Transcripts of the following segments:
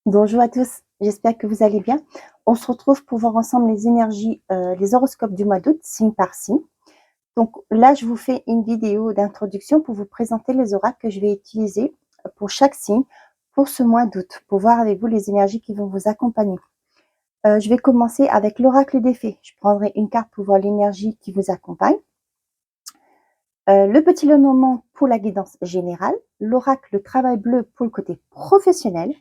Bonjour à tous, j'espère que vous allez bien. On se retrouve pour voir ensemble les énergies, les horoscopes du mois d'août, signe par signe. Donc là, je vous fais une vidéo d'introduction pour vous présenter les oracles que je vais utiliser pour chaque signe pour ce mois d'août, pour voir avec vous les énergies qui vont vous accompagner. Je vais commencer avec l'oracle des fées. Je prendrai une carte pour voir l'énergie qui vous accompagne. Le petit Lenormand pour la guidance générale, l'oracle travail bleu pour le côté professionnel.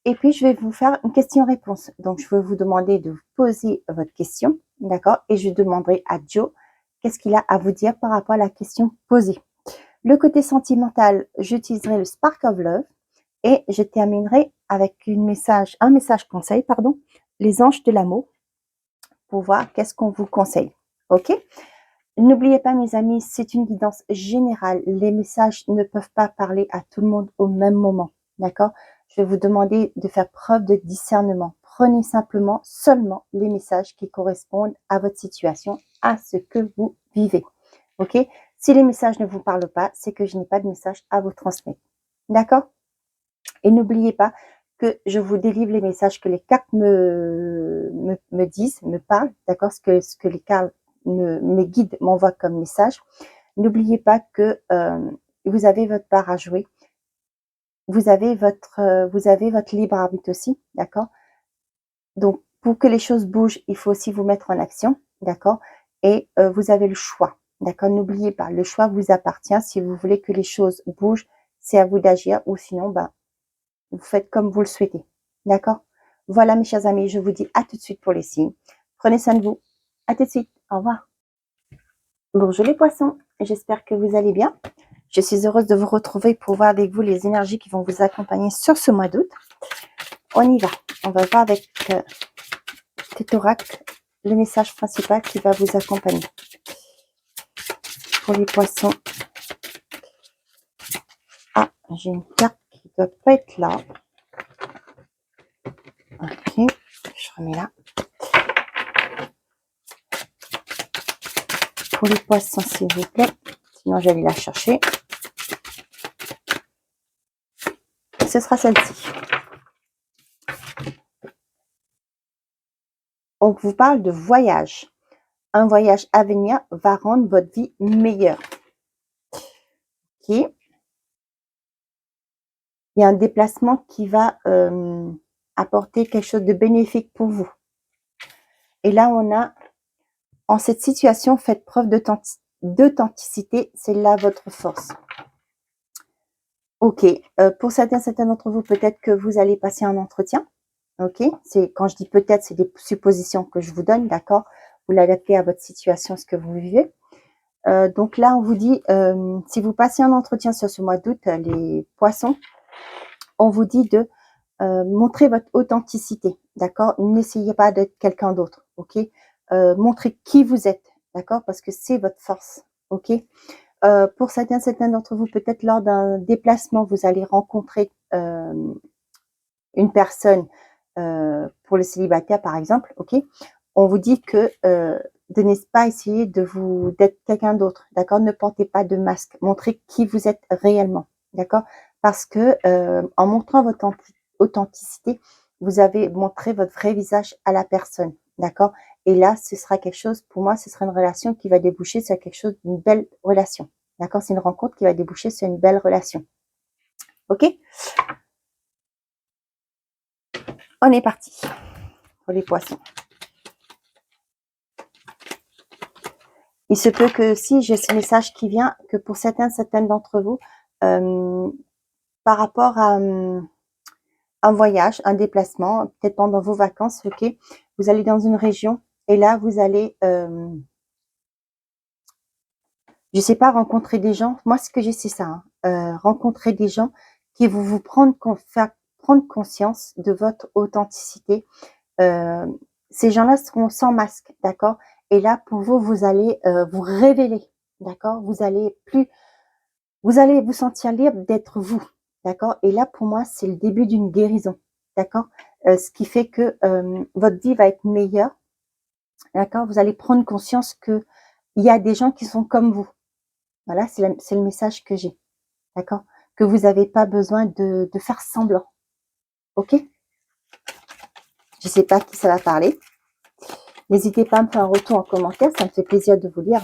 Et puis, je vais vous faire une question-réponse. Donc, je vais vous demander de poser votre question, d'accord? Et je demanderai à Joe qu'est-ce qu'il a à vous dire par rapport à la question posée. Le côté sentimental, j'utiliserai le Spark of Love et je terminerai avec un message conseil, les anges de l'amour, pour voir qu'est-ce qu'on vous conseille. OK? N'oubliez pas, mes amis, c'est une guidance générale. Les messages ne peuvent pas parler à tout le monde au même moment. D'accord? Je vais vous demander de faire preuve de discernement. Prenez simplement seulement les messages qui correspondent à votre situation, à ce que vous vivez. OK? Si les messages ne vous parlent pas, c'est que je n'ai pas de message à vous transmettre. D'accord? Et n'oubliez pas que je vous délivre les messages que les cartes me disent, me parlent, d'accord? Ce que les cartes mes guides m'envoient comme message. N'oubliez pas que vous avez votre part à jouer. Vous avez votre libre arbitre aussi, d'accord? Donc, pour que les choses bougent, il faut aussi vous mettre en action, d'accord? Et vous avez le choix, d'accord? N'oubliez pas, le choix vous appartient. Si vous voulez que les choses bougent, c'est à vous d'agir, ou sinon, vous faites comme vous le souhaitez, d'accord? Voilà, mes chers amis, je vous dis à tout de suite pour les signes. Prenez soin de vous. À tout de suite. Au revoir. Bonjour les poissons, j'espère que vous allez bien. Je suis heureuse de vous retrouver pour voir avec vous les énergies qui vont vous accompagner sur ce mois d'août. On y va. On va voir avec cet oracle le message principal qui va vous accompagner. Pour les poissons. Ah, j'ai une carte qui ne doit pas être là. Ok, je remets là. Pour les poissons, s'il vous plaît. Sinon, j'allais la chercher. Ce sera celle-ci. On vous parle de voyage. Un voyage à venir va rendre votre vie meilleure. Ok. Il y a un déplacement qui va apporter quelque chose de bénéfique pour vous. Et là, on a, en cette situation, faites preuve d'authenticité. C'est là votre force. Ok. Pour certains d'entre vous, peut-être que vous allez passer un entretien. Ok. Quand je dis peut-être, c'est des suppositions que je vous donne, d'accord? Vous l'adaptez à votre situation, ce que vous vivez. Donc là, on vous dit, si vous passez un entretien sur ce mois d'août, les poissons, on vous dit de montrer votre authenticité, d'accord? N'essayez pas d'être quelqu'un d'autre, ok? Montrez qui vous êtes, d'accord? Parce que c'est votre force, ok? Pour certains d'entre vous, peut-être lors d'un déplacement, vous allez rencontrer une personne, pour le célibataire par exemple, ok? On vous dit que de ne pas essayer d'être quelqu'un d'autre, d'accord? Ne portez pas de masque, montrez qui vous êtes réellement, d'accord? Parce que en montrant votre authenticité, vous avez montré votre vrai visage à la personne, d'accord? Et là, ce sera quelque chose, pour moi, ce sera une relation qui va déboucher sur quelque chose d'une belle relation, d'accord? C'est une rencontre qui va déboucher sur une belle relation, ok? On est parti pour les poissons. Il se peut que si j'ai ce message qui vient, que pour certaines d'entre vous, par rapport à un voyage, un déplacement, peut-être pendant vos vacances, ok, vous allez dans une région et là, vous allez, je sais pas, rencontrer des gens. Moi, ce que j'ai, c'est ça, hein, rencontrer des gens qui vont vous faire prendre conscience de votre authenticité. Ces gens-là seront sans masque, d'accord? Et là, pour vous, vous allez vous révéler, d'accord? Vous allez vous sentir libre d'être vous, d'accord? Et là, pour moi, c'est le début d'une guérison, d'accord? Ce qui fait que votre vie va être meilleure, d'accord? Vous allez prendre conscience qu'il y a des gens qui sont comme vous. Voilà, c'est le message que j'ai, d'accord? Que vous n'avez pas besoin de faire semblant, ok? Je ne sais pas à qui ça va parler. N'hésitez pas à me faire un retour en commentaire, ça me fait plaisir de vous lire.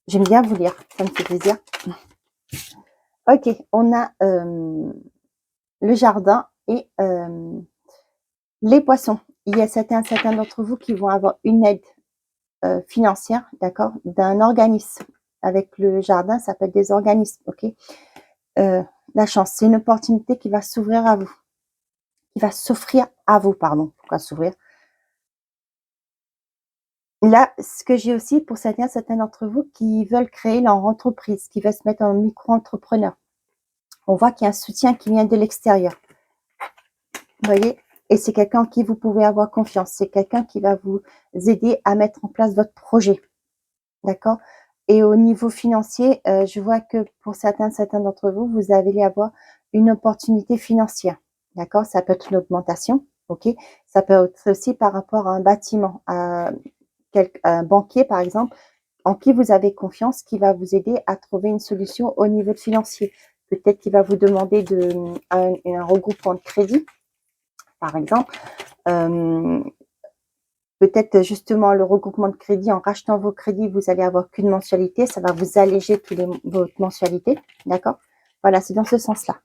J'aime bien vous lire, ça me fait plaisir. Ok, on a le jardin et les poissons. Il y a certains d'entre vous qui vont avoir une aide financière, d'accord, d'un organisme. Avec le jardin, ça peut être des organismes, ok. La chance, c'est une opportunité qui va s'ouvrir à vous, qui va s'offrir à vous, pardon. Pourquoi s'ouvrir? Là, ce que j'ai aussi pour certains d'entre vous qui veulent créer leur entreprise, qui veulent se mettre en micro-entrepreneur. On voit qu'il y a un soutien qui vient de l'extérieur. Vous voyez? Et c'est quelqu'un en qui vous pouvez avoir confiance. C'est quelqu'un qui va vous aider à mettre en place votre projet. D'accord? Et au niveau financier, je vois que pour certains d'entre vous, vous allez avoir une opportunité financière. D'accord? Ça peut être une augmentation. OK? Ça peut être aussi par rapport à un bâtiment, à un banquier, par exemple, en qui vous avez confiance, qui va vous aider à trouver une solution au niveau financier. Peut-être qu'il va vous demander un regroupement de crédit, par exemple. Peut-être justement le regroupement de crédit, en rachetant vos crédits, vous allez avoir qu'une mensualité, ça va vous alléger votre mensualité, d'accord? Voilà, c'est dans ce sens-là.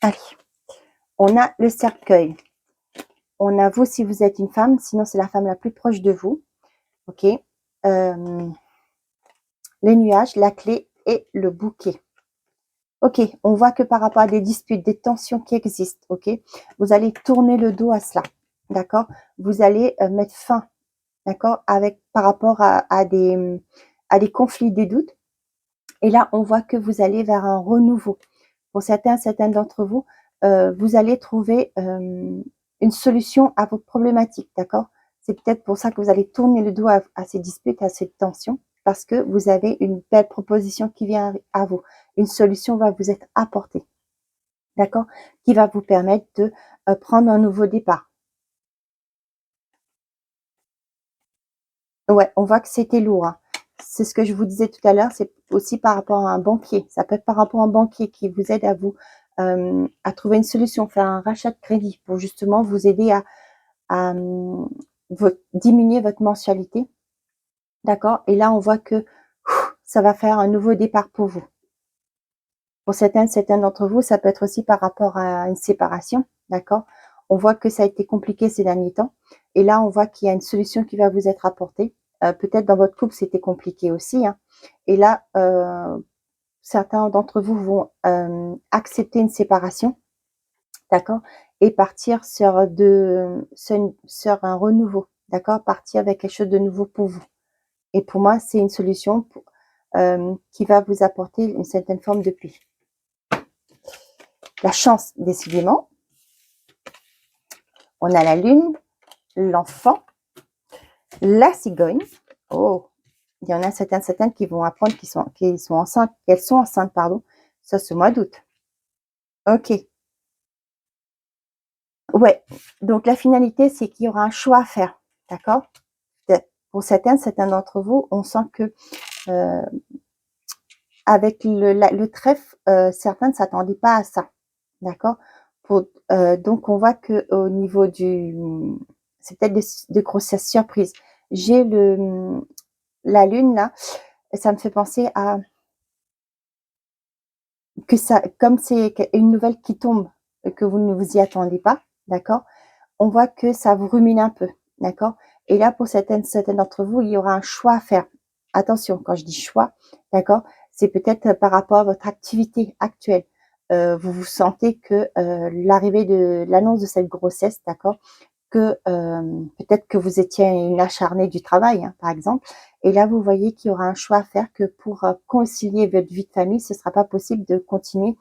Allez, on a le cercueil. On a vous si vous êtes une femme, sinon c'est la femme la plus proche de vous, ok? Les nuages, la clé et le bouquet. Ok, on voit que par rapport à des disputes, des tensions qui existent, ok, vous allez tourner le dos à cela, d'accord? Vous allez mettre fin, d'accord, par rapport à des conflits, des doutes. Et là, on voit que vous allez vers un renouveau. Pour certaines d'entre vous, vous allez trouver une solution à vos problématiques, d'accord? C'est peut-être pour ça que vous allez tourner le dos à ces disputes, à ces tensions, parce que vous avez une belle proposition qui vient à vous. Une solution va vous être apportée, d'accord? Qui va vous permettre de prendre un nouveau départ. Ouais, on voit que c'était lourd, hein. C'est ce que je vous disais tout à l'heure, c'est aussi par rapport à un banquier. Ça peut être par rapport à un banquier qui vous aide à trouver une solution, faire un rachat de crédit pour justement vous aider à diminuer votre mensualité. D'accord? Et là, on voit que ça va faire un nouveau départ pour vous. Pour certains d'entre vous, ça peut être aussi par rapport à une séparation. D'accord? On voit que ça a été compliqué ces derniers temps. Et là, on voit qu'il y a une solution qui va vous être apportée. Peut-être dans votre couple, c'était compliqué aussi, hein. Et là, certains d'entre vous vont accepter une séparation, d'accord, et partir sur un renouveau, d'accord, partir avec quelque chose de nouveau pour vous. Et pour moi, c'est une solution qui va vous apporter une certaine forme de paix. La chance, décidément. On a la lune, l'enfant, la cigogne. Oh, il y en a certaines qui vont apprendre qu'elles sont enceintes, pardon. Ça, ce mois d'août. Ok. Ouais. Donc, la finalité, c'est qu'il y aura un choix à faire. D'accord? Pour certains d'entre vous, on sent que avec le trèfle, certains ne s'attendaient pas à ça. D'accord? Donc, on voit que au niveau c'est peut-être de grossesses surprises. J'ai la lune là, ça me fait penser à que ça, comme c'est une nouvelle qui tombe, que vous ne vous y attendez pas, d'accord? On voit que ça vous rumine un peu, d'accord? Et là, pour certaines d'entre vous, il y aura un choix à faire. Attention, quand je dis choix, d'accord, c'est peut-être par rapport à votre activité actuelle. Vous vous sentez que l'arrivée de l'annonce de cette grossesse, d'accord, que peut-être que vous étiez une acharnée du travail, hein, par exemple, et là vous voyez qu'il y aura un choix à faire, que pour concilier votre vie de famille, ce ne sera pas possible de continuer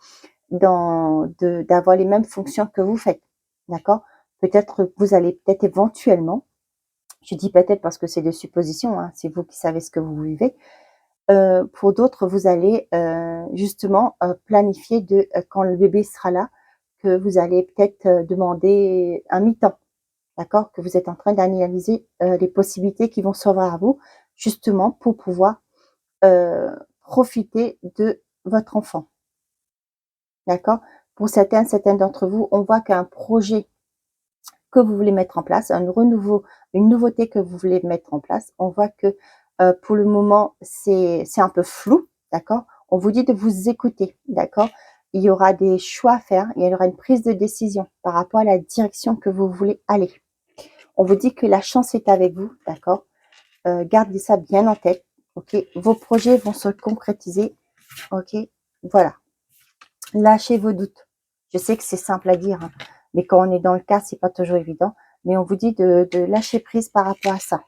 d'avoir les mêmes fonctions que vous faites, d'accord? Peut-être vous allez peut-être éventuellement, je dis peut-être parce que c'est des suppositions, hein, c'est vous qui savez ce que vous vivez, Pour d'autres, vous allez justement planifier quand le bébé sera là, que vous allez peut-être demander un mi-temps, d'accord? Que vous êtes en train d'analyser les possibilités qui vont s'offrir à vous, justement pour pouvoir profiter de votre enfant, d'accord? Pour certains d'entre vous, on voit qu'un projet que vous voulez mettre en place, une nouveauté que vous voulez mettre en place, on voit que pour le moment, c'est un peu flou, d'accord? On vous dit de vous écouter, d'accord? Il y aura des choix à faire, il y aura une prise de décision par rapport à la direction que vous voulez aller. On vous dit que la chance est avec vous, d'accord? Gardez ça bien en tête, ok? Vos projets vont se concrétiser, ok? Voilà. Lâchez vos doutes. Je sais que c'est simple à dire, hein, mais quand on est dans le cas, c'est pas toujours évident. Mais on vous dit de lâcher prise par rapport à ça.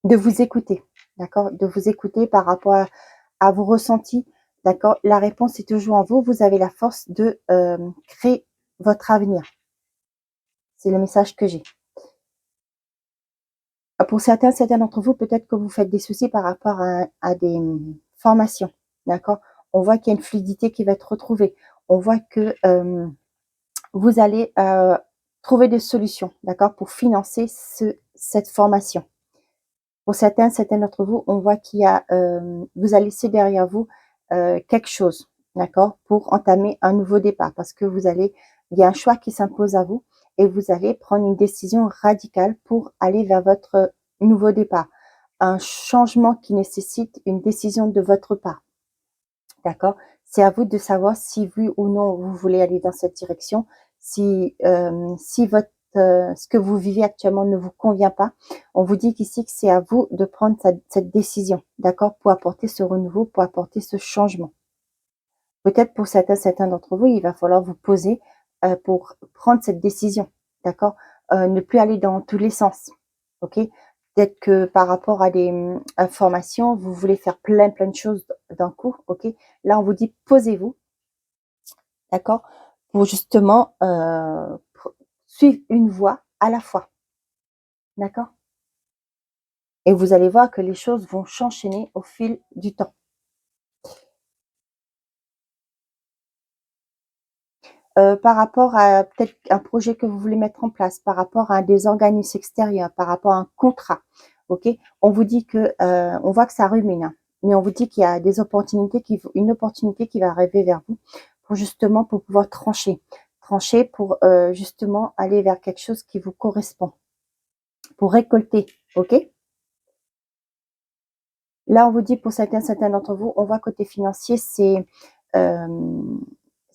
De vous écouter, d'accord? De vous écouter par rapport à vos ressentis, d'accord? La réponse est toujours en vous. Vous avez la force de créer votre avenir. C'est le message que j'ai. Pour certains d'entre vous, peut-être que vous faites des soucis par rapport à des formations, d'accord? On voit qu'il y a une fluidité qui va être retrouvée. On voit que vous allez trouver des solutions, d'accord, pour financer cette formation. Pour certains d'entre vous, on voit qu'il y a, vous allez laisser derrière vous quelque chose, d'accord, pour entamer un nouveau départ, parce que il y a un choix qui s'impose à vous et vous allez prendre une décision radicale pour aller vers votre nouveau départ. Un changement qui nécessite une décision de votre part, d'accord? C'est à vous de savoir si oui ou non vous voulez aller dans cette direction, si ce que vous vivez actuellement ne vous convient pas. On vous dit qu'ici que c'est à vous de prendre cette décision, d'accord, pour apporter ce renouveau, pour apporter ce changement. Peut-être pour certains d'entre vous, il va falloir vous poser pour prendre cette décision, d'accord? Ne plus aller dans tous les sens, ok? Peut-être que par rapport à des informations, vous voulez faire plein de choses d'un coup, ok? Là, on vous dit posez-vous, d'accord? Pour justement suivre une voie à la fois, d'accord? Et vous allez voir que les choses vont s'enchaîner au fil du temps. Par rapport à peut-être un projet que vous voulez mettre en place, par rapport à des organismes extérieurs, par rapport à un contrat, ok? On vous dit que, on voit que ça rumine, hein, mais on vous dit qu'il y a une opportunité qui va arriver vers vous pour justement pour pouvoir trancher pour justement aller vers quelque chose qui vous correspond, pour récolter, ok? Là, on vous dit pour certains d'entre vous, on voit côté financier,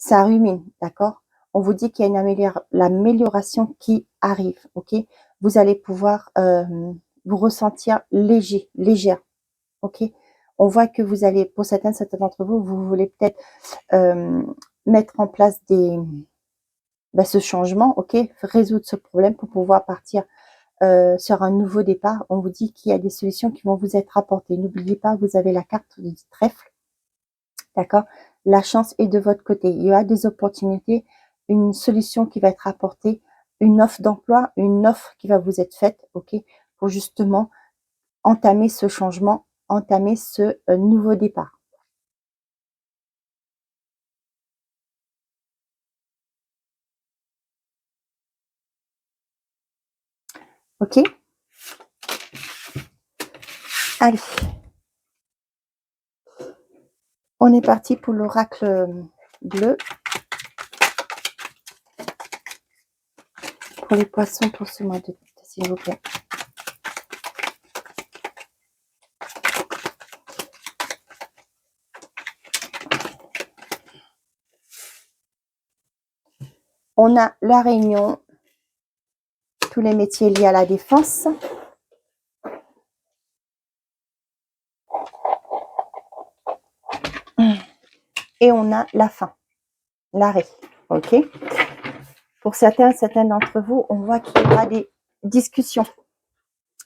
ça rumine, d'accord? On vous dit qu'il y a l'amélioration qui arrive, ok? Vous allez pouvoir vous ressentir légère, ok? On voit que vous allez, pour certains d'entre vous, vous voulez peut-être mettre en place ce changement, ok? Résoudre ce problème pour pouvoir partir sur un nouveau départ. On vous dit qu'il y a des solutions qui vont vous être apportées. N'oubliez pas, vous avez la carte du trèfle, d'accord? La chance est de votre côté. Il y a des opportunités, une solution qui va être apportée, une offre d'emploi, une offre qui va vous être faite, ok? Pour justement entamer ce changement, entamer ce nouveau départ. Ok? Allez, on est parti pour l'oracle bleu. Pour les poissons pour ce mois d'août, s'il vous plaît. On a la Réunion, tous les métiers liés à la défense. Et on a la fin, l'arrêt, ok? Pour certains d'entre vous, on voit qu'il y aura des discussions,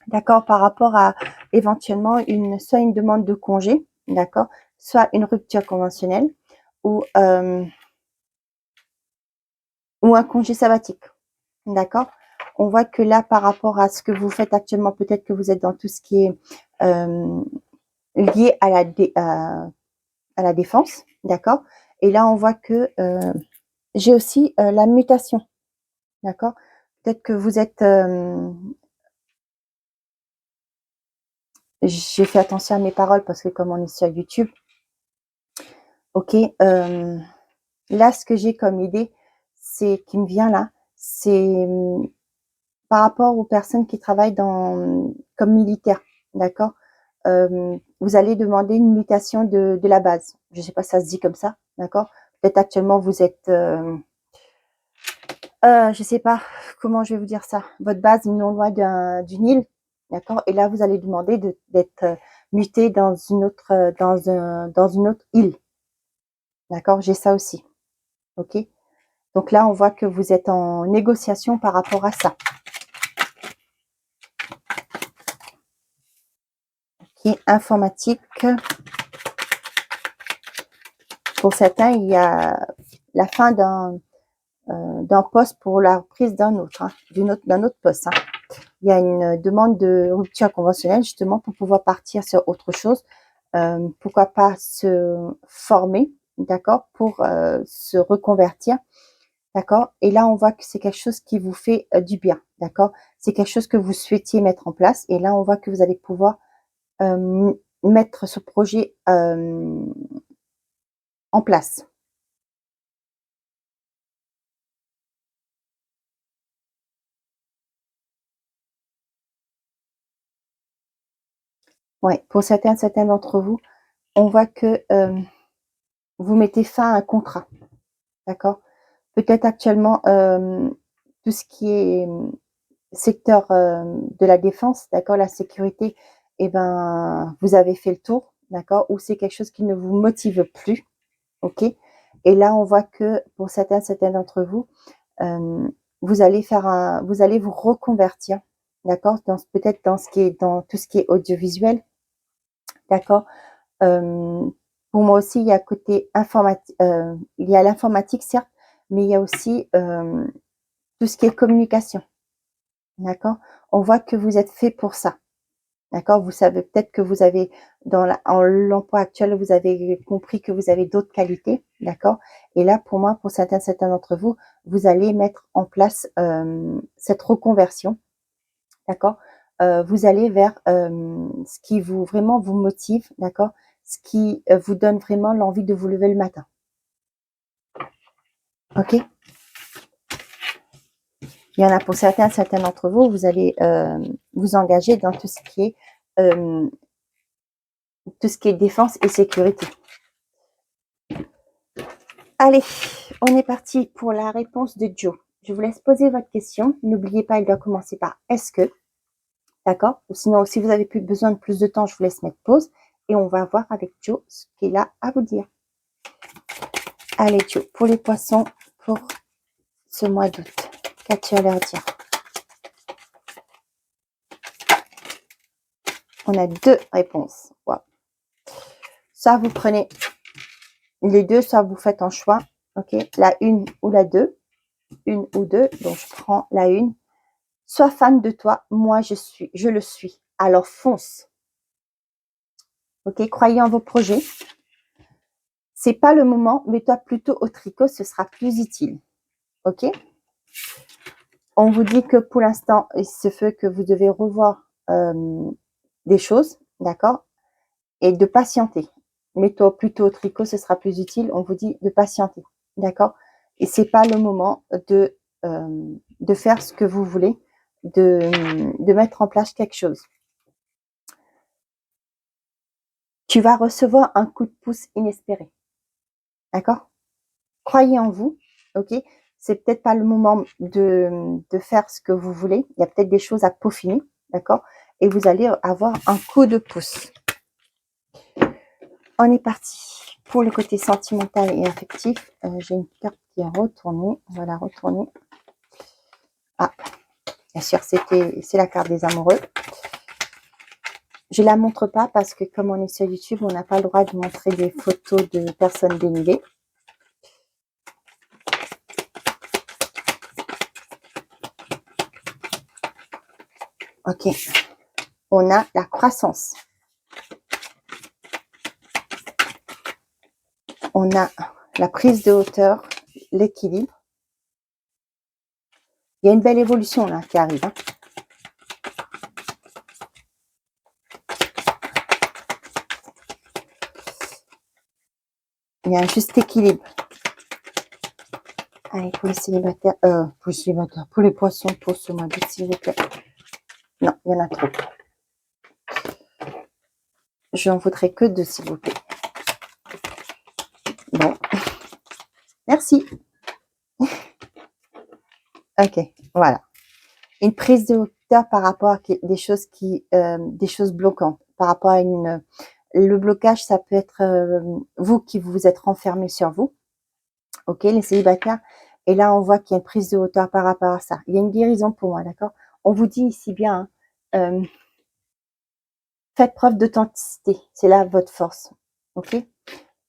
d'accord, par rapport à éventuellement soit une demande de congé, d'accord, soit une rupture conventionnelle ou un congé sabbatique, d'accord? On voit que là, par rapport à ce que vous faites actuellement, peut-être que vous êtes dans tout ce qui est lié à la défense, d'accord? Et là, on voit que j'ai aussi la mutation, d'accord? Peut-être que vous êtes... j'ai fait attention à mes paroles parce que comme on est sur YouTube, ok, là, ce que j'ai comme idée, c'est qui me vient là, c'est par rapport aux personnes qui travaillent comme militaires, d'accord? Vous allez demander une mutation de la base. Je ne sais pas si ça se dit comme ça, d'accord? Peut-être actuellement vous êtes, je ne sais pas comment je vais vous dire ça. Votre base est non loin d'une île, d'accord? Et là vous allez demander d'être muté dans une autre, dans une autre île, d'accord? J'ai ça aussi, ok? Donc là on voit que vous êtes en négociation par rapport à ça. Ok, informatique. Pour certains, il y a la fin d'un poste pour la reprise d'un autre, hein, d'un autre poste. Hein. Il y a une demande de rupture conventionnelle justement pour pouvoir partir sur autre chose. Pourquoi pas se former, d'accord, pour se reconvertir, d'accord. Et là, on voit que c'est quelque chose qui vous fait du bien, d'accord. C'est quelque chose que vous souhaitiez mettre en place. Et là, on voit que vous allez pouvoir mettre ce projet en place. Ouais, pour certains d'entre vous, on voit que vous mettez fin à un contrat, d'accord? Peut-être actuellement, tout ce qui est secteur de la défense, d'accord, la sécurité, eh ben, vous avez fait le tour, d'accord? Ou c'est quelque chose qui ne vous motive plus, ok? Et là, on voit que pour certains d'entre vous, euh, vous allez vous reconvertir, d'accord? Peut-être dans tout ce qui est audiovisuel, d'accord? Euh, pour moi aussi, il y a côté informatique, il y a l'informatique, certes, mais il y a aussi tout ce qui est communication. D'accord? On voit que vous êtes fait pour ça. D'accord? Vous savez peut-être que vous avez, en l'emploi actuel, vous avez compris que vous avez d'autres qualités. D'accord? Et là, pour moi, pour certains d'entre vous, vous allez mettre en place cette reconversion. D'accord? Vous allez vers ce qui vous vraiment vous motive, d'accord? Ce qui vous donne vraiment l'envie de vous lever le matin. Ok? Il y en a pour certains d'entre vous, vous allez vous engager dans euh, tout ce qui est défense et sécurité. Allez, on est parti pour la réponse de Joe. Je vous laisse poser votre question. N'oubliez pas, elle doit commencer par est-ce que, d'accord? Ou sinon, si vous avez plus besoin de plus de temps, je vous laisse mettre pause et on va voir avec Joe ce qu'il a à vous dire. Allez, Joe, pour les poissons, pour ce mois d'août, qu'as-tu à leur dire? On a deux réponses. Wow. Soit vous prenez les deux, soit vous faites un choix. Ok, la une ou la deux. Une ou deux. Donc, je prends la une. Sois fan de toi. Moi, je le suis. Alors, fonce. Ok, croyez en vos projets. C'est pas le moment. Mets-toi plutôt au tricot. Ce sera plus utile. Ok. On vous dit que pour l'instant, il se fait que vous devez revoir des choses. D'accord. Et de patienter. Mets-toi plutôt au tricot. Ce sera plus utile. On vous dit de patienter. D'accord. Et c'est pas le moment de faire ce que vous voulez, de mettre en place quelque chose. Tu vas recevoir un coup de pouce inespéré. D'accord? Croyez en vous, ok? C'est peut-être pas le moment de faire ce que vous voulez. Il y a peut-être des choses à peaufiner, d'accord? Et vous allez avoir un coup de pouce. On est parti pour le côté sentimental et affectif. J'ai une carte qui est retournée. On va la retourner. Ah, bien sûr, c'est la carte des amoureux. Je la montre pas parce que comme on est sur YouTube, on n'a pas le droit de montrer des photos de personnes dénudées. Ok. On a la croissance. on a la prise de hauteur, l'équilibre. Il y a une belle évolution là qui arrive. Hein. Il y a un juste équilibre. Allez, pour les célibataires, pour les poissons, pour ce mois d'août, s'il vous plaît. Non, il y en a trop. Je n'en voudrais que 2, s'il vous plaît. Bon. Merci. Ok, voilà. Une prise de hauteur par rapport à des choses des choses bloquantes. Par rapport à le blocage, ça peut être vous qui vous êtes renfermé sur vous. Ok, les célibataires. Et là, on voit qu'il y a une prise de hauteur par rapport à ça. Il y a une guérison pour moi, d'accord? On vous dit ici bien, hein, faites preuve d'authenticité. C'est là votre force. Ok?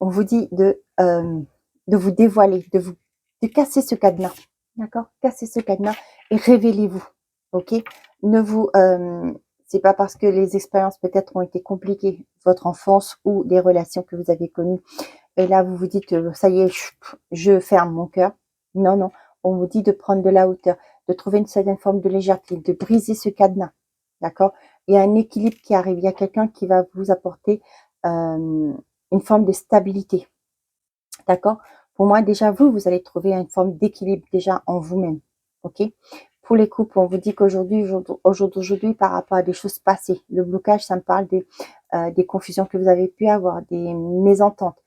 On vous dit de vous dévoiler, de casser ce cadenas. D'accord? Cassez ce cadenas et révélez-vous. Ok? Ne vous, c'est pas parce que les expériences peut-être ont été compliquées, votre enfance ou des relations que vous avez connues, et là vous vous dites, ça y est, je ferme mon cœur. Non, non. On vous dit de prendre de la hauteur, de trouver une certaine forme de légèreté, de briser ce cadenas. D'accord? Il y a un équilibre qui arrive. Il y a quelqu'un qui va vous apporter une forme de stabilité. D'accord? Pour moi, déjà, vous allez trouver une forme d'équilibre déjà en vous-même. Ok? Pour les couples, on vous dit qu'aujourd'hui, par rapport à des choses passées, le blocage, ça me parle des confusions que vous avez pu avoir, des mésententes,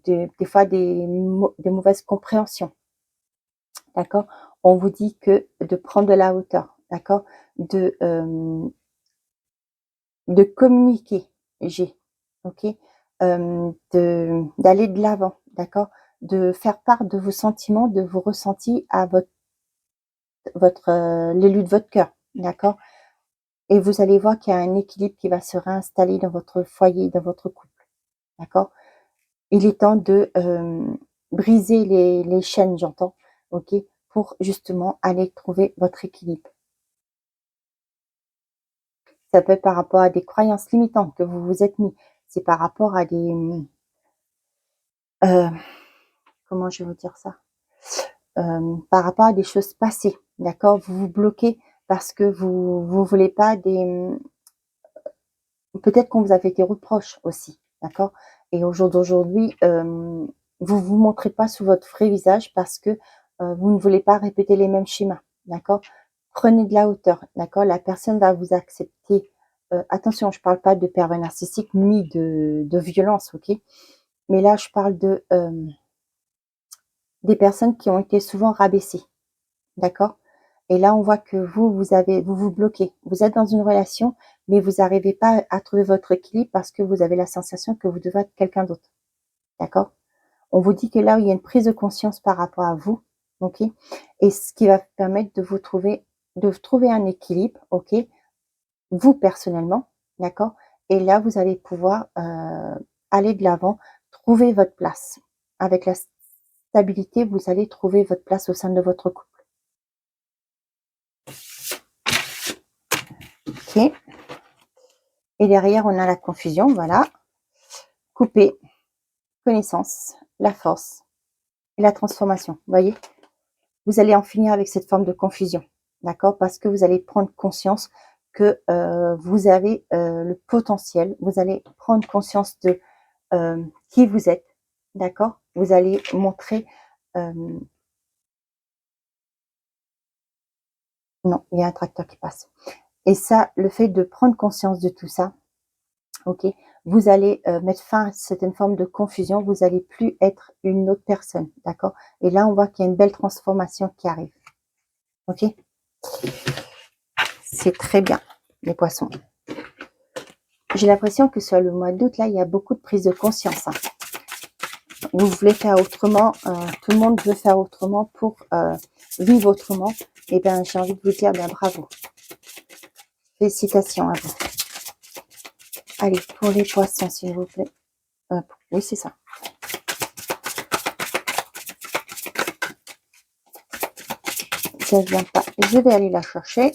des fois des mauvaises compréhensions. D'accord? On vous dit que de prendre de la hauteur, d'accord? De communiquer, ok? D'aller de l'avant, d'accord? De faire part de vos sentiments, de vos ressentis à l'élu de votre cœur, d'accord? Et vous allez voir qu'il y a un équilibre qui va se réinstaller dans votre foyer, dans votre couple, d'accord? Il est temps de briser les chaînes, j'entends, ok? Pour justement aller trouver votre équilibre. Ça peut être par rapport à des croyances limitantes que vous vous êtes mis. C'est par rapport à des... comment je vais vous dire ça? Par rapport à des choses passées, d'accord? Vous vous bloquez parce que vous voulez pas peut-être qu'on vous a fait des reproches aussi, d'accord? Et au jour d'aujourd'hui, vous vous montrez pas sous votre vrai visage parce que vous ne voulez pas répéter les mêmes schémas, d'accord? Prenez de la hauteur, d'accord? La personne va vous accepter. Attention, je parle pas de pervers narcissique ni de violence, ok? Mais là, je parle des personnes qui ont été souvent rabaissées, d'accord? Et là, on voit que vous bloquez. Vous êtes dans une relation, mais vous n'arrivez pas à trouver votre équilibre parce que vous avez la sensation que vous devez être quelqu'un d'autre. D'accord? On vous dit que là, il y a une prise de conscience par rapport à vous. OK? Et ce qui va permettre de trouver un équilibre. OK? Vous, personnellement. D'accord? Et là, vous allez pouvoir aller de l'avant, trouver votre place. Avec la stabilité, vous allez trouver votre place au sein de votre couple. Ok. Et derrière, on a la confusion, voilà. Couper, connaissance, la force et la transformation. Vous voyez, vous allez en finir avec cette forme de confusion, d'accord? Parce que vous allez prendre conscience que vous avez le potentiel. Vous allez prendre conscience de qui vous êtes, d'accord? Vous allez montrer... non, il y a un tracteur qui passe. Et ça, le fait de prendre conscience de tout ça, ok, vous allez mettre fin à certaines formes de confusion, vous allez plus être une autre personne, d'accord? Et là, on voit qu'il y a une belle transformation qui arrive, ok? C'est très bien, les poissons. J'ai l'impression que sur le mois d'août, là, il y a beaucoup de prise de conscience. Hein. Vous voulez faire autrement, tout le monde veut faire autrement pour vivre autrement. Et bien, j'ai envie de vous dire, bien bravo. Félicitations à vous. Allez, pour les poissons, s'il vous plaît. Oui, c'est ça. Ça ne vient pas. Je vais aller la chercher.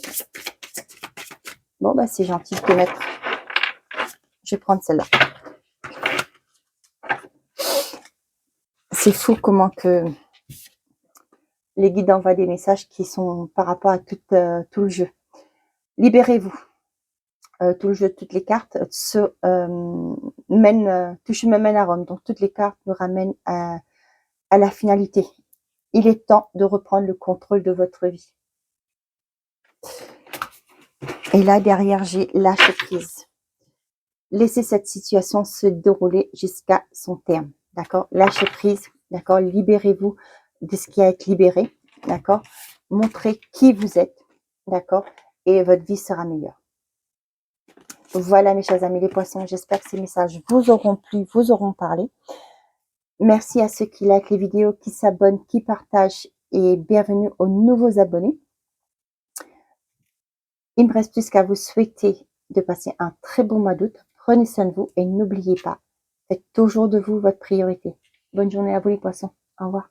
Bon, bah, c'est gentil de te mettre. Je vais prendre celle-là. C'est fou comment que les guides envoient des messages qui sont par rapport à tout le jeu. Libérez-vous. Tout le jeu, toutes les cartes tout chemin mène à Rome. Donc toutes les cartes nous ramènent à la finalité. Il est temps de reprendre le contrôle de votre vie. Et là, derrière, j'ai lâché prise. Laissez cette situation se dérouler jusqu'à son terme. D'accord? Lâchez prise. D'accord? Libérez-vous de ce qui a été libéré. D'accord? Montrez qui vous êtes. D'accord? Et votre vie sera meilleure. Voilà, mes chers amis les poissons. J'espère que ces messages vous auront plu, vous auront parlé. Merci à ceux qui likent les vidéos, qui s'abonnent, qui partagent. Et bienvenue aux nouveaux abonnés. Il me reste plus qu'à vous souhaiter de passer un très bon mois d'août. Prenez soin de vous et n'oubliez pas, faites toujours de vous votre priorité. Bonne journée à vous les poissons. Au revoir.